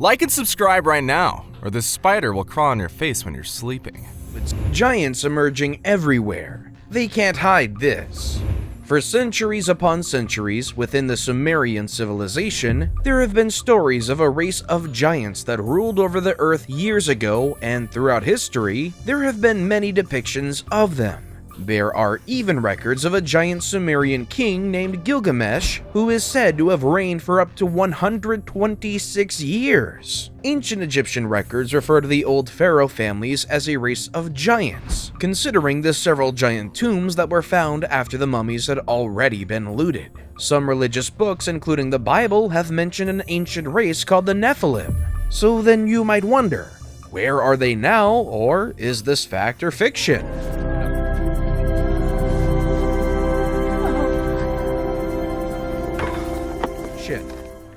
Like and subscribe right now, or this spider will crawl on your face when you're sleeping. With giants emerging everywhere, they can't hide this. For centuries upon centuries within the Sumerian Civilization, there have been stories of a race of giants that ruled over the earth years ago, and throughout history, there have been many depictions of them. There are even records of a giant Sumerian king named Gilgamesh, who is said to have reigned for up to 126 years. Ancient Egyptian records refer to the old pharaoh families as a race of giants, considering the several giant tombs that were found after the mummies had already been looted. Some religious books, including the Bible, have mentioned an ancient race called the Nephilim. So then you might wonder, where are they now, or is this fact or fiction?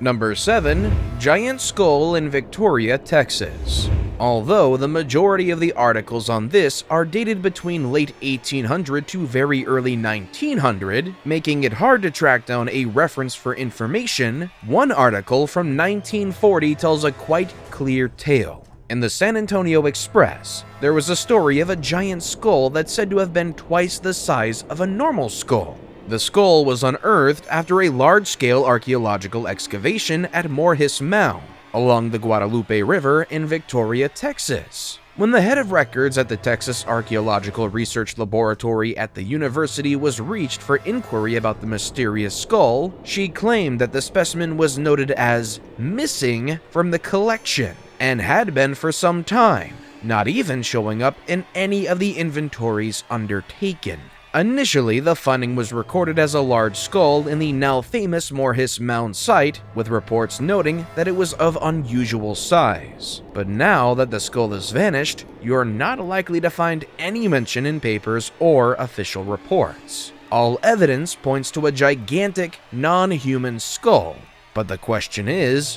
Number 7. Giant Skull in Victoria, Texas. Although the majority of the articles on this are dated between late 1800 to very early 1900, making it hard to track down a reference for information, one article from 1940 tells a quite clear tale. In the San Antonio Express, there was a story of a giant skull that's said to have been twice the size of a normal skull. The skull was unearthed after a large-scale archaeological excavation at Mounds, along the Guadalupe River in Victoria, Texas. When the head of records at the Texas Archaeological Research Laboratory at the university was reached for inquiry about the mysterious skull, she claimed that the specimen was noted as missing from the collection and had been for some time, not even showing up in any of the inventories undertaken. Initially, the finding was recorded as a large skull in the now famous Mounds site, with reports noting that it was of unusual size. But now that the skull has vanished, you're not likely to find any mention in papers or official reports. All evidence points to a gigantic, non-human skull. But the question is,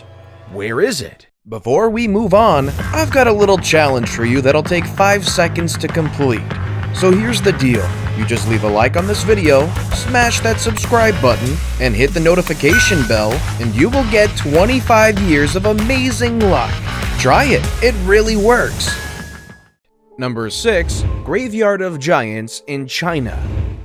where is it? Before we move on, I've got a little challenge for you that'll take 5 seconds to complete. So here's the deal, you just leave a like on this video, smash that subscribe button, and hit the notification bell, and you will get 25 years of amazing luck. Try it really works. Number 6. Graveyard of Giants in China.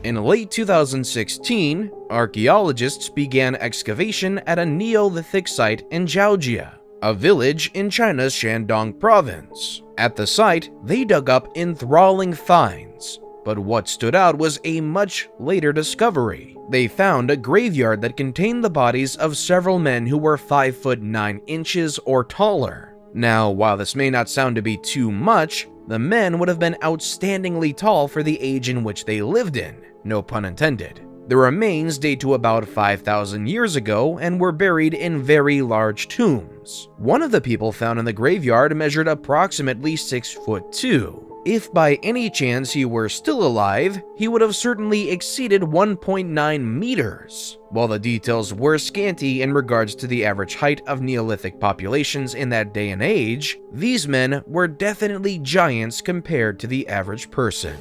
In late 2016, archaeologists began excavation at a Neolithic site in Jiaojia, a village in China's Shandong province. At the site, they dug up enthralling finds, but what stood out was a much later discovery. They found a graveyard that contained the bodies of several men who were 5 foot 9 inches or taller. Now, while this may not sound to be too much, the men would have been outstandingly tall for the age in which they lived in, no pun intended. The remains date to about 5,000 years ago and were buried in very large tombs. One of the people found in the graveyard measured approximately 6 foot 2. If by any chance he were still alive, he would have certainly exceeded 1.9 meters. While the details were scanty in regards to the average height of Neolithic populations in that day and age, these men were definitely giants compared to the average person.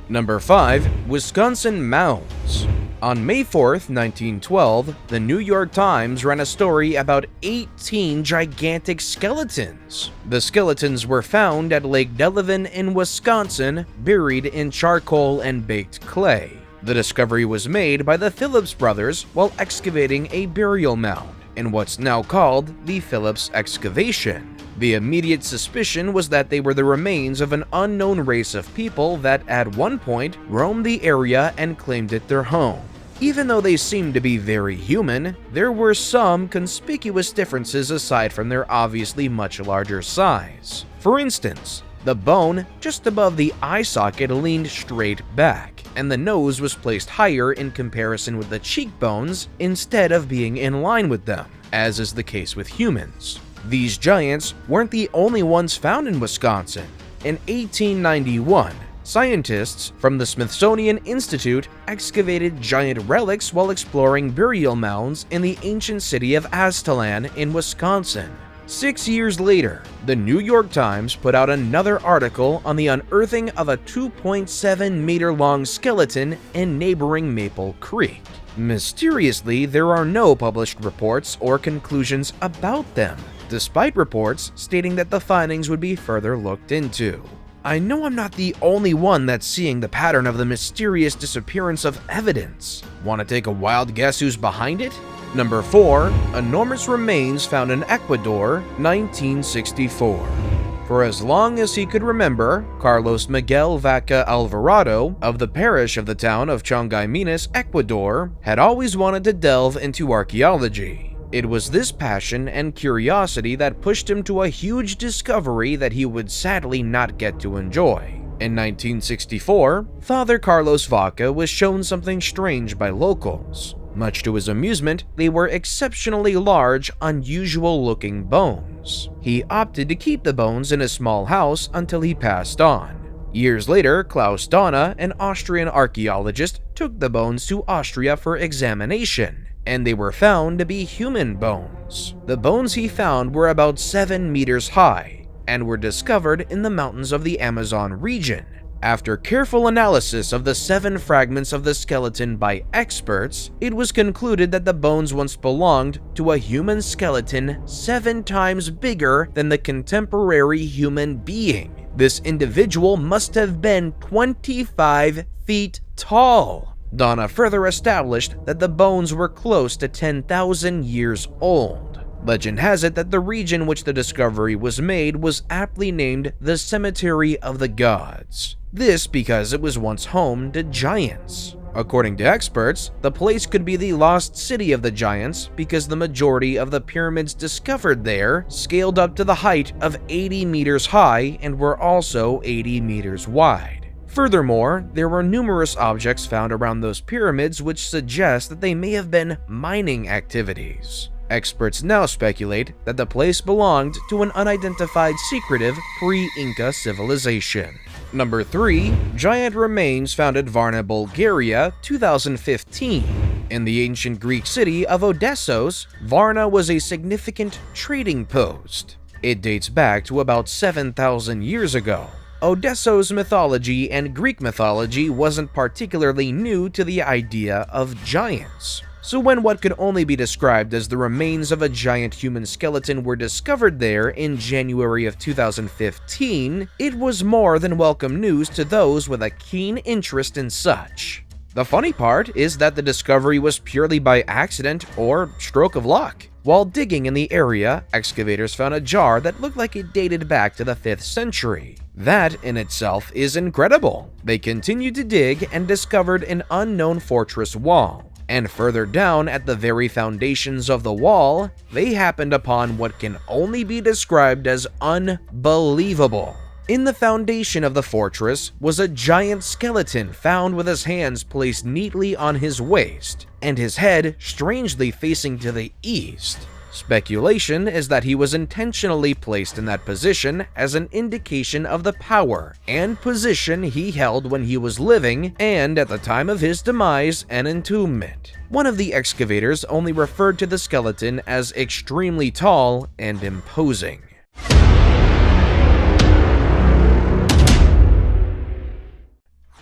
Number 5. Wisconsin Mounds. On May 4th, 1912, the New York Times ran a story about 18 gigantic skeletons. The skeletons were found at Lake Delavan in Wisconsin, buried in charcoal and baked clay. The discovery was made by the Phillips brothers while excavating a burial mound in what's now called the Phillips excavation. The immediate suspicion was that they were the remains of an unknown race of people that at one point roamed the area and claimed it their home. Even though they seemed to be very human, there were some conspicuous differences aside from their obviously much larger size. For instance, the bone just above the eye socket leaned straight back, and the nose was placed higher in comparison with the cheekbones instead of being in line with them, as is the case with humans. These giants weren't the only ones found in Wisconsin. In 1891, scientists from the Smithsonian Institute excavated giant relics while exploring burial mounds in the ancient city of Aztalan in Wisconsin. 6 years later, the New York Times put out another article on the unearthing of a 2.7-meter-long skeleton in neighboring Maple Creek. Mysteriously, there are no published reports or conclusions about them, despite reports stating that the findings would be further looked into. I know I'm not the only one that's seeing the pattern of the mysterious disappearance of evidence. Want to take a wild guess who's behind it? Number 4. Enormous remains found in Ecuador, 1964. For as long as he could remember, Carlos Miguel Vaca Alvarado of the parish of the town of Chongay-Minas, Ecuador, had always wanted to delve into archaeology. It was this passion and curiosity that pushed him to a huge discovery that he would sadly not get to enjoy. In 1964, Father Carlos Vaca was shown something strange by locals. Much to his amusement, they were exceptionally large, unusual-looking bones. He opted to keep the bones in a small house until he passed on. Years later, Klaus Donner, an Austrian archaeologist, took the bones to Austria for examination, and they were found to be human bones. The bones he found were about 7 meters high and were discovered in the mountains of the Amazon region. After careful analysis of the 7 fragments of the skeleton by experts, it was concluded that the bones once belonged to a human skeleton 7 times bigger than the contemporary human being. This individual must have been 25 feet tall. Donna further established that the bones were close to 10,000 years old. Legend has it that the region which the discovery was made was aptly named the Cemetery of the Gods. This because it was once home to giants. According to experts, the place could be the lost city of the giants because the majority of the pyramids discovered there scaled up to the height of 80 meters high and were also 80 meters wide. Furthermore, there were numerous objects found around those pyramids which suggest that they may have been mining activities. Experts now speculate that the place belonged to an unidentified secretive pre-Inca civilization. Number 3. Giant remains found at Varna, Bulgaria, 2015. In the ancient Greek city of Odessos, Varna was a significant trading post. It dates back to about 7,000 years ago. Odessos mythology and Greek mythology wasn't particularly new to the idea of giants. So when what could only be described as the remains of a giant human skeleton were discovered there in January of 2015, it was more than welcome news to those with a keen interest in such. The funny part is that the discovery was purely by accident or stroke of luck. While digging in the area, excavators found a jar that looked like it dated back to the 5th century. That in itself is incredible. They continued to dig and discovered an unknown fortress wall. And further down at the very foundations of the wall, they happened upon what can only be described as unbelievable. In the foundation of the fortress was a giant skeleton found with his hands placed neatly on his waist, and his head strangely facing to the east. Speculation is that he was intentionally placed in that position as an indication of the power and position he held when he was living and at the time of his demise and entombment. One of the excavators only referred to the skeleton as extremely tall and imposing.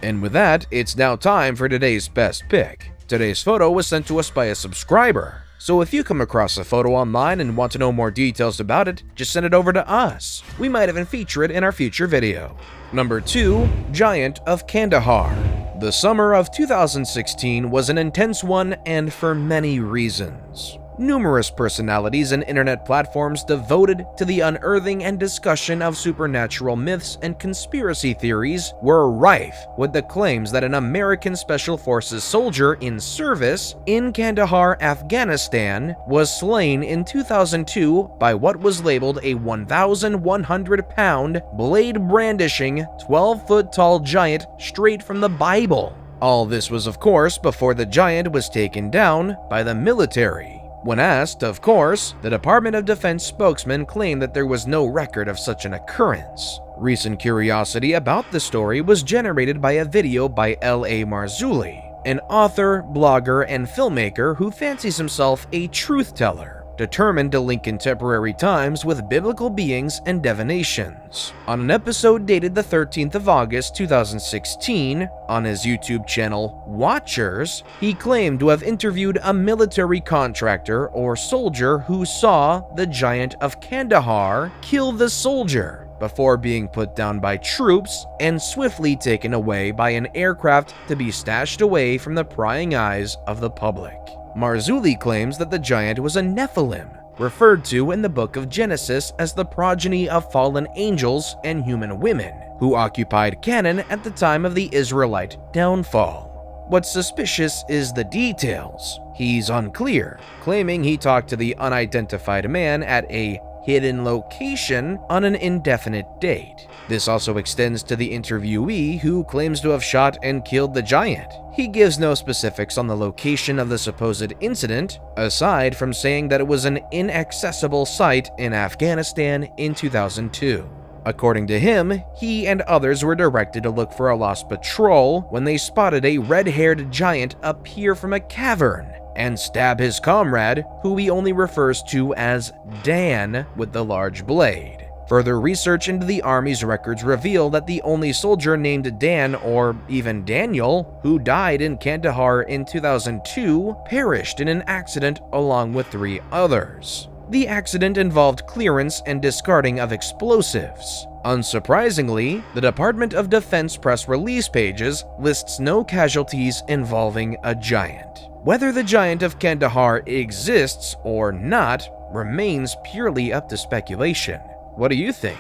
And with that, it's now time for today's best pick. Today's photo was sent to us by a subscriber. So if you come across a photo online and want to know more details about it, just send it over to us. We might even feature it in our future video. Number 2. Giant of Kandahar. The summer of 2016 was an intense one, and for many reasons. Numerous personalities and internet platforms devoted to the unearthing and discussion of supernatural myths and conspiracy theories were rife with the claims that an American Special Forces soldier in service in Kandahar, Afghanistan, was slain in 2002 by what was labeled a 1,100-pound, blade-brandishing, 12-foot-tall giant straight from the Bible. All this was, of course, before the giant was taken down by the military. When asked, of course, the Department of Defense spokesman claimed that there was no record of such an occurrence. Recent curiosity about the story was generated by a video by L.A. Marzulli, an author, blogger, and filmmaker who fancies himself a truth teller. determined to link contemporary times with biblical beings and divinations. On an episode dated the 13th of August 2016, on his YouTube channel Watchers, he claimed to have interviewed a military contractor or soldier who saw the giant of Kandahar kill the soldier before being put down by troops and swiftly taken away by an aircraft to be stashed away from the prying eyes of the public. Marzulli claims that the giant was a Nephilim, referred to in the book of Genesis as the progeny of fallen angels and human women, who occupied Canaan at the time of the Israelite downfall. What's suspicious is the details. He's unclear, claiming he talked to the unidentified man at a hidden location on an indefinite date. This also extends to the interviewee who claims to have shot and killed the giant. He gives no specifics on the location of the supposed incident, aside from saying that it was an inaccessible site in Afghanistan in 2002. According to him, he and others were directed to look for a lost patrol when they spotted a red-haired giant appear from a cavern and stab his comrade, who he only refers to as Dan, with the large blade. Further research into the army's records reveal that the only soldier named Dan, or even Daniel, who died in Kandahar in 2002, perished in an accident along with 3 others. The accident involved clearance and discarding of explosives. Unsurprisingly, the Department of Defense press release pages lists no casualties involving a giant. Whether the giant of Kandahar exists or not remains purely up to speculation. What do you think?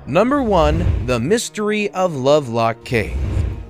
Number 1. The Mystery of Lovelock Cave.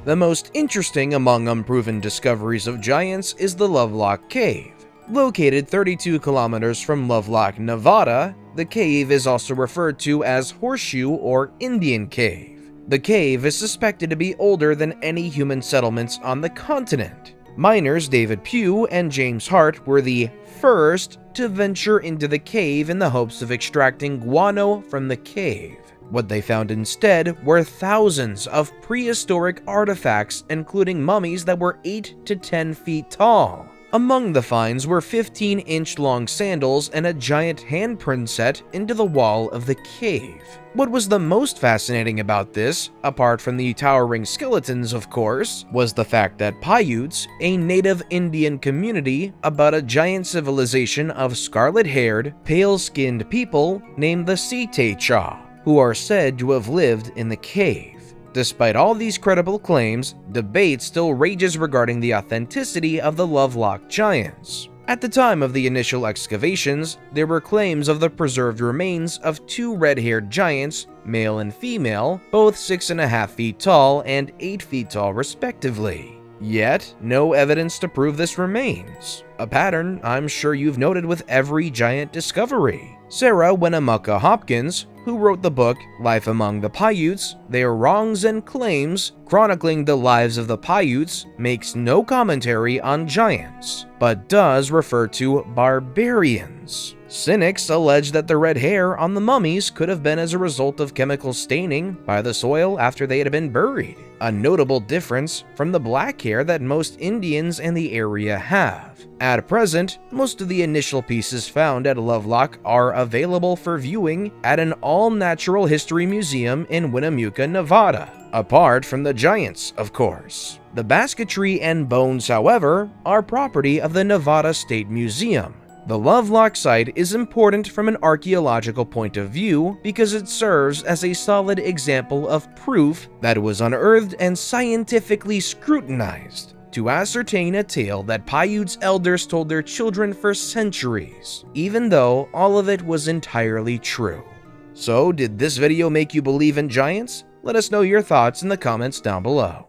The most interesting among unproven discoveries of giants is the Lovelock Cave. Located 32 kilometers from Lovelock, Nevada, the cave is also referred to as Horseshoe or Indian Cave. The cave is suspected to be older than any human settlements on the continent. Miners David Pugh and James Hart were the first to venture into the cave in the hopes of extracting guano from the cave. What they found instead were thousands of prehistoric artifacts, including mummies that were 8 to 10 feet tall. Among the finds were 15-inch-long sandals and a giant handprint set into the wall of the cave. What was the most fascinating about this, apart from the towering skeletons of course, was the fact that Paiutes, a native Indian community about a giant civilization of scarlet-haired, pale-skinned people named the Site-Cha, who are said to have lived in the cave. Despite all these credible claims, debate still rages regarding the authenticity of the Lovelock giants. At the time of the initial excavations, there were claims of the preserved remains of 2 red-haired giants, male and female, both 6.5 feet tall and 8 feet tall respectively. Yet, no evidence to prove this remains. A pattern I'm sure you've noted with every giant discovery. Sarah Winnemucca Hopkins, who wrote the book Life Among the Paiutes, Their Wrongs and Claims, chronicling the lives of the Paiutes, makes no commentary on giants, but does refer to barbarians. Cynics allege that the red hair on the mummies could have been as a result of chemical staining by the soil after they had been buried, a notable difference from the black hair that most Indians in the area have. At present, most of the initial pieces found at Lovelock are available for viewing at an all-natural history museum in Winnemucca, Nevada, apart from the giants, of course. The basketry and bones, however, are property of the Nevada State Museum. The Lovelock site is important from an archaeological point of view because it serves as a solid example of proof that it was unearthed and scientifically scrutinized to ascertain a tale that Paiutes elders told their children for centuries, even though all of it was entirely true. So, did this video make you believe in giants? Let us know your thoughts in the comments down below.